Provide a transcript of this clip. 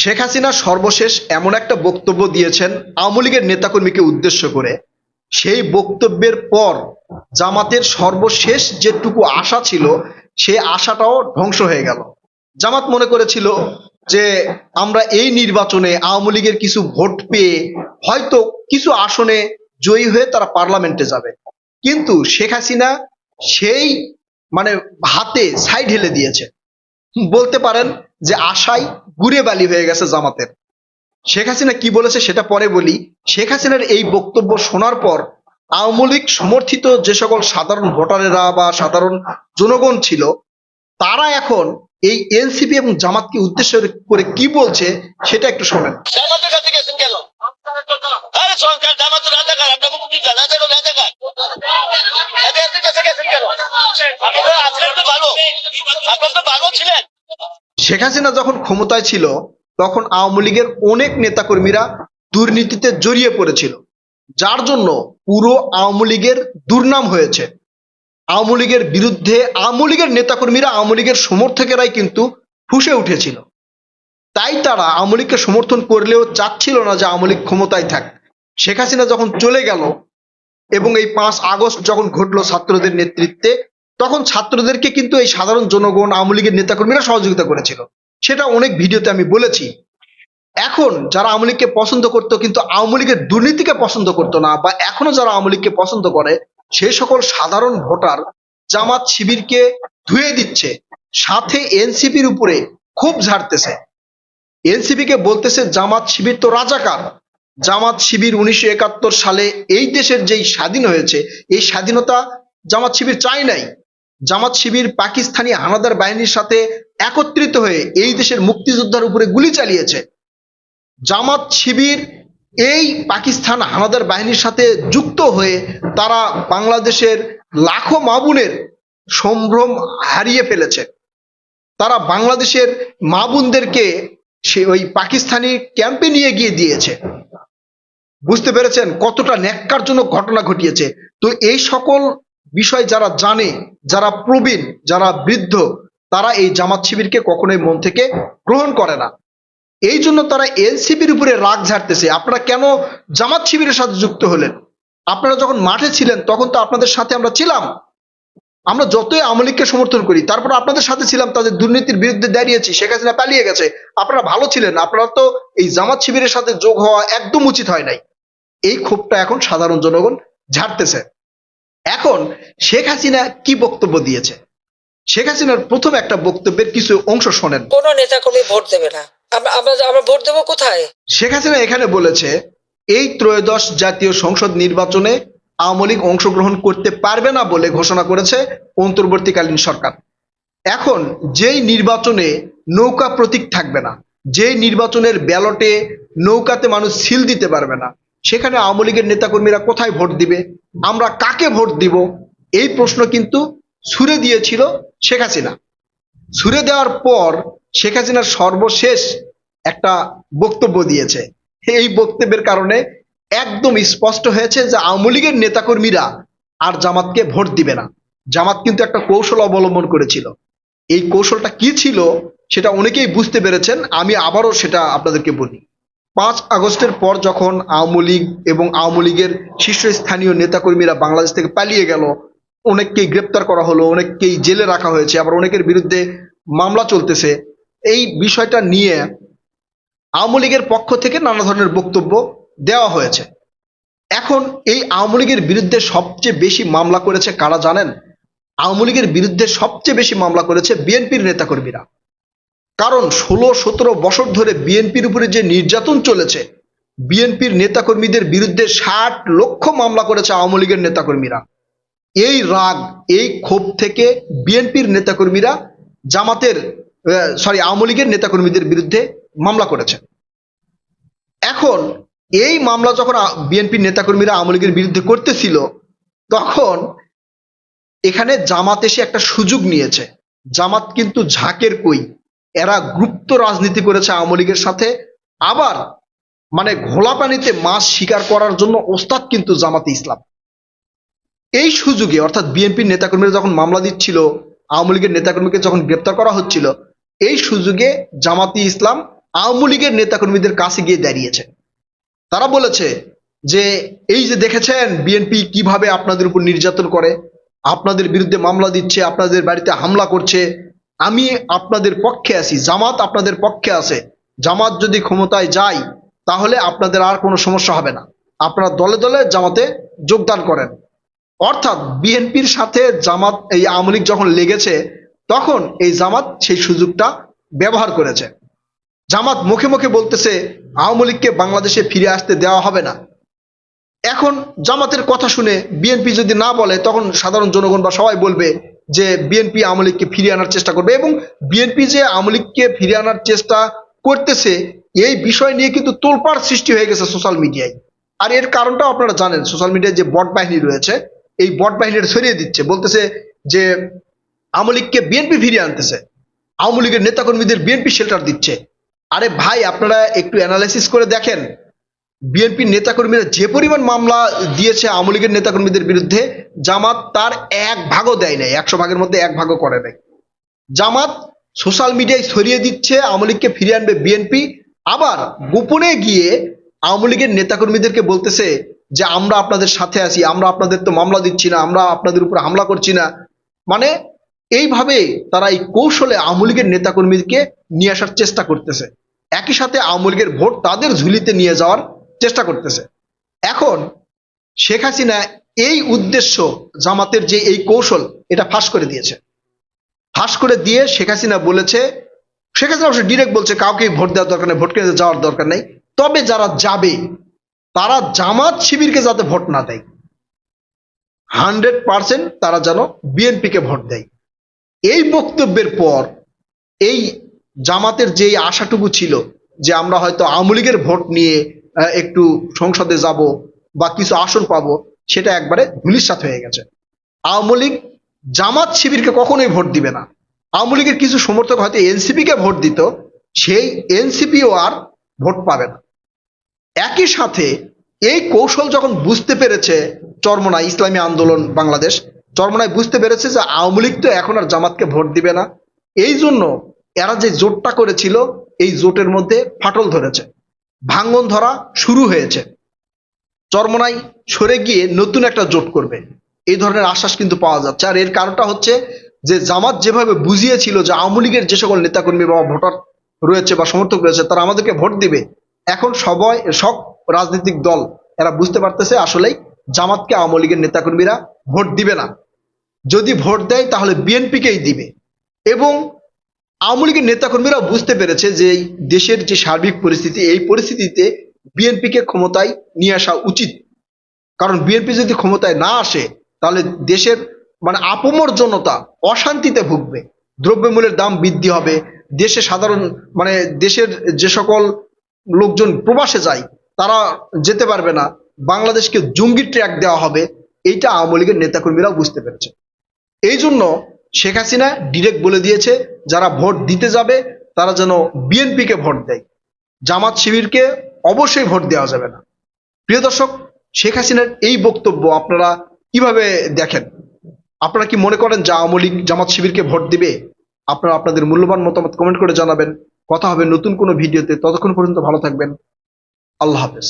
শেখ হাসিনা সর্বশেষ এমন একটা বক্তব্য দিয়েছেন আওয়ামী লীগের নেতাকর্মীকে উদ্দেশ্য করে। সেই বক্তব্যের পর জামাতের সর্বশেষ যেটুকু আশা ছিল সেই আশাটাও ধ্বংস হয়ে গেল। জামাত মনে করেছিল যে আমরা এই নির্বাচনে আওয়ামী লীগের কিছু ভোট পেয়ে হয়তো কিছু আসনে জয়ী হয়ে তারা পার্লামেন্টে যাবে, কিন্তু শেখ হাসিনা সেই মানে হাতে ছাই ঢেলে দিয়েছে। বলতে পারেন যে আশায় গুড়ে বালি হয়ে গেছে জামাতের। শেখ হাসিনা কি বলেছে সেটা পরে বলি। শেখ হাসিনার এই বক্তব্য শোনার পর আওয়ামী লীগ সমর্থিত যে সকল সাধারণ ভোটারেরা বা সাধারণ জনগণ ছিল, তারা এখন এই এনসিপি এবং জামাতকে উদ্দেশ্য করে কি বলছে সেটা একটু শোনেন। জামাতের কাছে গেছেন কেন? আরে সরকার জামাতের রাজাকার, আপনার মুক্তি চান রাজাকার। এদের কাছে গেছেন কেন? আপনারা আছেন তো ভালো, আপনার তো ভালো ছিলেন। শেখ হাসিনা যখন ক্ষমতায় ছিল তখন আওয়ামী লীগের অনেক নেতাকর্মীরা দুর্নীতিতে জড়িয়ে পড়েছিল, যার জন্য পুরো আওয়ামী লীগের দুর্নাম হয়েছে। আওয়ামী লীগের বিরুদ্ধে আওয়ামী লীগের নেতাকর্মীরা আওয়ামী লীগের সমর্থকেরাই কিন্তু ফুঁসে উঠেছিল। তাই তারা আওয়ামী লীগকে সমর্থন করলেও চাচ্ছিল না যে আওয়ামী লীগ ক্ষমতায় থাক। শেখ হাসিনা যখন চলে গেল এবং এই 5 আগস্ট যখন ঘটলো ছাত্রদের নেতৃত্বে, তখন ছাত্রদেরকে কিন্তু এই সাধারণ জনগণ আওয়ামী লীগের নেতাকর্মীরা সহযোগিতা করেছিল, সেটা অনেক ভিডিওতে আমি বলেছি। এখন যারা আওয়ামী লীগকে পছন্দ করতো কিন্তু আওয়ামী লীগের দুর্নীতিকে পছন্দ করতো না, বা এখনো যারা আওয়ামী লীগকে পছন্দ করে, সেই সকল সাধারণ ভোটার জামাত শিবিরকে ধুয়ে দিচ্ছে, সাথে এনসিপির উপরে খুব ঝাড়তেছে। এনসিপি কে বলতেছে জামাত শিবির তো রাজাকার। জামাত শিবির 1971 সালে এই দেশের যেই স্বাধীন হয়েছে, এই স্বাধীনতা জামাত শিবির চায় নাই। জামাত শিবির পাকিস্তানি হানাদার বাহিনীর সাথে একত্রিত হয়ে এই দেশের মুক্তিযোদ্ধার উপরে গুলি চালিয়েছে। জামাত শিবির এই পাকিস্তান হানাদার বাহিনীর সাথে যুক্ত হয়ে তারা বাংলাদেশের লাখো মা বোনের সম্ভ্রম হারিয়ে ফেলেছে। তারা বাংলাদেশের মা বোনদেরকে সে ওই পাকিস্তানি ক্যাম্পে নিয়ে গিয়ে দিয়েছে। বুঝতে পেরেছেন কতটা ন্যাক্কারজনক ঘটনা ঘটিয়েছে। তো এই সকল বিষয় যারা জানে, যারা প্রবীণ, যারা বৃদ্ধ, তারা এই জামাত শিবিরকে কখনোই মন থেকে গ্রহণ করে না। এই জন্য তারা এনসিপির উপরে রাগ ঝাড়তেছে। আপনারা কেন জামাত শিবিরের সাথে যুক্ত হলেন? আপনারা যখন মাঠে ছিলেন তখন তো আপনাদের সাথে আমরা ছিলাম। আমরা যতই আওয়ামী লীগকে সমর্থন করি, তারপর আপনাদের সাথে ছিলাম, তাদের দুর্নীতির বিরুদ্ধে দাঁড়িয়েছি। শেখ হাসিনা পালিয়ে গেছে, আপনারা ভালো ছিলেন। আপনারা তো এই জামাত শিবিরের সাথে যোগ হওয়া একদম উচিত হয় নাই। এই ক্ষোভটা এখন সাধারণ জনগণ ঝাড়তেছে। এখন শেখ হাসিনা কি বক্তব্য দিয়েছে? শেখ হাসিনার প্রথম একটা বক্তব্যের কিছু অংশ শোনেন। কোন নেতাকর্মী ভোট দেবে না, আমরা ভোট দেবো কোথায়? শেখ হাসিনা এখানে বলেছে এই ত্রয়োদশ জাতীয় সংসদ নির্বাচনে আওয়ামী লীগ অংশগ্রহণ করতে পারবে না বলে ঘোষণা করেছে অন্তর্বর্তীকালীন সরকার। এখন যেই নির্বাচনে নৌকা প্রতীক থাকবে না, যেই নির্বাচনের ব্যালটে নৌকাতে মানুষ সিল দিতে পারবে না, সেখানে আওয়ামী লীগের নেতাকর্মীরা কোথায় ভোট দিবে? আমরা কাকে ভোট দিব? এই প্রশ্ন কিন্তু ছুড়ে দিয়েছিল শেখ হাসিনা। ছুড়ে দেওয়ার পর শেখ হাসিনার সর্বশেষ একটা বক্তব্য দিয়েছে। এই বক্তব্যের কারণে একদম স্পষ্ট হয়েছে যে আওয়ামী লীগের নেতাকর্মীরা আর জামাতকে ভোট দিবে না। জামাত কিন্তু একটা কৌশল অবলম্বন করেছিল। এই কৌশলটা কি ছিল সেটা অনেকেই বুঝতে পেরেছেন। আমি আবারও সেটা আপনাদেরকে বলি। 5 আগস্টের পর যখন আওয়ামী লীগ এবং আওয়ামী লীগের শীর্ষস্থানীয় নেতাকর্মীরা বাংলাদেশ থেকে পালিয়ে গেল, অনেককেই গ্রেপ্তার করা হলো, অনেককেই জেলে রাখা হয়েছে, আবার অনেকের বিরুদ্ধে মামলা চলতেছে। এই বিষয়টা নিয়ে আওয়ামী লীগের পক্ষ থেকে নানা ধরনের বক্তব্য দেওয়া হয়েছে। এখন এই আওয়ামী লীগের বিরুদ্ধে সবচেয়ে বেশি মামলা করেছে কারা জানেন? আওয়ামী লীগের বিরুদ্ধে সবচেয়ে বেশি মামলা করেছে বিএনপির নেতাকর্মীরা। কারণ 16-17 বছর ধরে বিএনপির উপরে যে নির্যাতন চলেছে, বিএনপির নেতাকর্মীদের বিরুদ্ধে 60 লক্ষ মামলা করেছে আওয়ামী লীগের নেতাকর্মীরা। এই রাগ, এই ক্ষোভ থেকে বিএনপির নেতাকর্মীরা আওয়ামী লীগের নেতাকর্মীদের বিরুদ্ধে মামলা করেছে। এখন এই মামলা যখন বিএনপির নেতাকর্মীরা আওয়ামী লীগের বিরুদ্ধে করতেছিল, তখন এখানে জামাত এসে একটা সুযোগ নিয়েছে। জামাত কিন্তু ঝাঁকের কই, এরা গুপ্ত রাজনীতি করেছে আওয়ামী লীগের সাথে। আবার মানে ঘোলা পানিতে মাছ শিকার করার জন্য ওস্তাদ কিন্তু জামাতে ইসলাম। এই সুযোগে অর্থাৎ বিএনপির নেতাকর্মীরা যখন মামলা দিচ্ছিল, আওয়ামী লীগের নেতাকর্মীকে যখন গ্রেপ্তার করা হচ্ছিল, এই সুযোগে জামাতি ইসলাম আওয়ামী লীগের নেতাকর্মীদের কাছে গিয়ে দাঁড়িয়েছে। তারা বলেছে যে এই যে দেখেছেন বিএনপি কিভাবে আপনাদের উপর নির্যাতন করে, আপনাদের বিরুদ্ধে মামলা দিচ্ছে, আপনাদের বাড়িতে হামলা করছে। আমি আপনাদের পক্ষে আছি, জামাত আপনাদের পক্ষে আছে। জামাত যদি ক্ষমতায় যায় তাহলে আপনাদের আর কোনো সমস্যা হবে না, আপনারা দলে দলে জামাতে যোগদান করেন। অর্থাৎ বিএনপির সাথে জামাত, এই আওয়ামী লীগ যখন লেগেছে তখন এই জামাত সেই সুযোগটা ব্যবহার করেছে। জামাত মুখে মুখে বলতেছে আওয়ামী লীগকে বাংলাদেশে ফিরে আসতে দেওয়া হবে না। এখন জামাতের কথা শুনে বিএনপি যদি না বলে তখন সাধারণ জনগণ বা সবাই বলবে যে বিএনপি আওয়ামী লীগকে ফিরিয়ে আনার চেষ্টা করবে, এবং বিএনপি যে আওয়ামী লীগকে ফিরিয়ে আনার চেষ্টা করতেছে এই বিষয় নিয়ে কিন্তু তোলপাড় সৃষ্টি হয়ে গেছে সোশ্যাল মিডিয়ায়। আর এর কারণটাও আপনারা জানেন, সোশ্যাল মিডিয়ায় যে বট বাহিনী রয়েছে এই বট বাহিনীর ছড়িয়ে দিচ্ছে, বলতেছে যে আওয়ামী লীগকে বিএনপি ফিরিয়ে আনতেছে, আওয়ামী লীগের নেতাকর্মীদের বিএনপি শেল্টার দিচ্ছে। আরে ভাই, আপনারা একটু অ্যানালাইসিস করে দেখেন বিএনপির নেতাকর্মীরা যে পরিমাণ মামলা দিয়েছে আওয়ামী লীগের নেতাকর্মীদের বিরুদ্ধে, জামাত তার 1 ভাগও দেয় নাই, 100 ভাগের মধ্যে 1 ভাগও করে নাই। জামাত সোশ্যাল মিডিয়ায় ছড়িয়ে দিচ্ছে আওয়ামী লীগকে ফিরিয়ে আনবে বিএনপি, আবার গোপনে গিয়ে আওয়ামী লীগের নেতাকর্মীদেরকে বলতেছে যে আমরা আপনাদের সাথে আছি, আমরা আপনাদের তো মামলা দিচ্ছি না, আমরা আপনাদের উপর হামলা করছি না। মানে এইভাবে তারা এই কৌশলে আওয়ামী লীগের নেতাকর্মীকে নিয়ে আসার চেষ্টা করতেছে, একই সাথে আওয়ামী লীগের ভোট তাদের ঝুলিতে নিয়ে যাওয়ার চেষ্টা করতেছে। এখন শেখ হাসিনা এই উদ্দেশ্য, জামাতের যে এই কৌশল, এটা ফাঁস করে দিয়েছে। ফাঁস করে দিয়ে শেখ হাসিনা বলেছে, শেখ হাসিনা অবশ্য ডিরেক্ট বলছে কাউকে ভোট দেওয়ার দরকার নেই, ভোট কেন্দ্রে যাওয়ার দরকার নেই, তবে যারা যাবে তারা জামাত শিবিরকে যাতে ভোট না দেয়, 100% তারা যেন বিএনপিকে ভোট দেয়। এই বক্তব্যের পর এই জামাতের যে আশাটুকু ছিল যে আমরা হয়তো আওয়ামী লীগের ভোট নিয়ে একটু সংসদে যাব বা কিছু আসন পাবো, সেটা একবারে ধূলিসাৎ হয়ে গেছে। আওয়ামী লীগ জামাত শিবিরকে কখনোই ভোট দিবে না। আওয়ামী লীগের কিছু সমর্থক হয়তো এনসিপি কে ভোট দিত, সেই এনসিপিও আর ভোট পাবে না। একই সাথে এই কৌশল যখন বুঝতে পেরেছে চরমোনাই, ইসলামী আন্দোলন বাংলাদেশ চরমোনাই বুঝতে পেরেছে যে আওয়ামী লীগ তো এখন আর জামাতকে ভোট দিবে না, এই জন্য এরা যে জোটটা করেছিল এই জোটের মধ্যে ফাটল ধরেছে, ভাঙন ধরা শুরু হয়েছে। চরমোনাই সরে গিয়ে নতুন একটা জোট করবে, এই ধরনের আশ্বাস কিন্তু পাওয়া যাচ্ছে। আর এর কারণটা হচ্ছে যে জামাত যেভাবে বুঝিয়েছিল যে আওয়ামী লীগের যে সকল নেতাকর্মী বা ভোটার রয়েছে বা সমর্থক রয়েছে তারা আমাদেরকে ভোট দিবে, এখন সব রাজনৈতিক দল এরা বুঝতে পারতেছে আসলেই জামাতকে আওয়ামী লীগের নেতাকর্মীরা ভোট দিবে না, যদি ভোট দেয় তাহলে বিএনপিকেই দিবে। এবং আওয়ামী লীগের নেতাকর্মীরা বুঝতে পেরেছে যে এই দেশের যে সার্বিক পরিস্থিতি, এই পরিস্থিতিতে বিএনপিকে ক্ষমতায় নিয়ে আসা উচিত, কারণ বিএনপি যদি ক্ষমতায় না আসে তাহলে দেশের আপামর জনতা অশান্তিতে ভুগবে, দ্রব্যমূল্যের দাম বৃদ্ধি হবে, দেশে সাধারণ দেশের যে সকল লোকজন প্রবাসে যায় তারা যেতে পারবে না, বাংলাদেশকে জঙ্গি ট্র্যাক দেওয়া হবে। এইটা আওয়ামী লীগের নেতাকর্মীরাও বুঝতে পেরেছে। এই জন্য শেখ হাসিনা ডিরেক্ট বলে দিয়েছে যারা ভোট দিতে যাবে তারা যেন বিএনপিকে ভোট দেয়, জামাত শিবিরকে অবশ্যই ভোট দেওয়া যাবে না। প্রিয় দর্শক, শেখ হাসিনার এই বক্তব্য আপনারা কিভাবে দেখেন? আপনারা কি মনে করেন যে আওয়ামী লীগ জামাত শিবিরকে ভোট দিবে? আপনারা আপনাদের মূল্যবান মতামত কমেন্ট করে জানাবেন। কথা হবে নতুন কোনো ভিডিওতে, ততক্ষণ পর্যন্ত ভালো থাকবেন। আল্লাহ হাফেজ।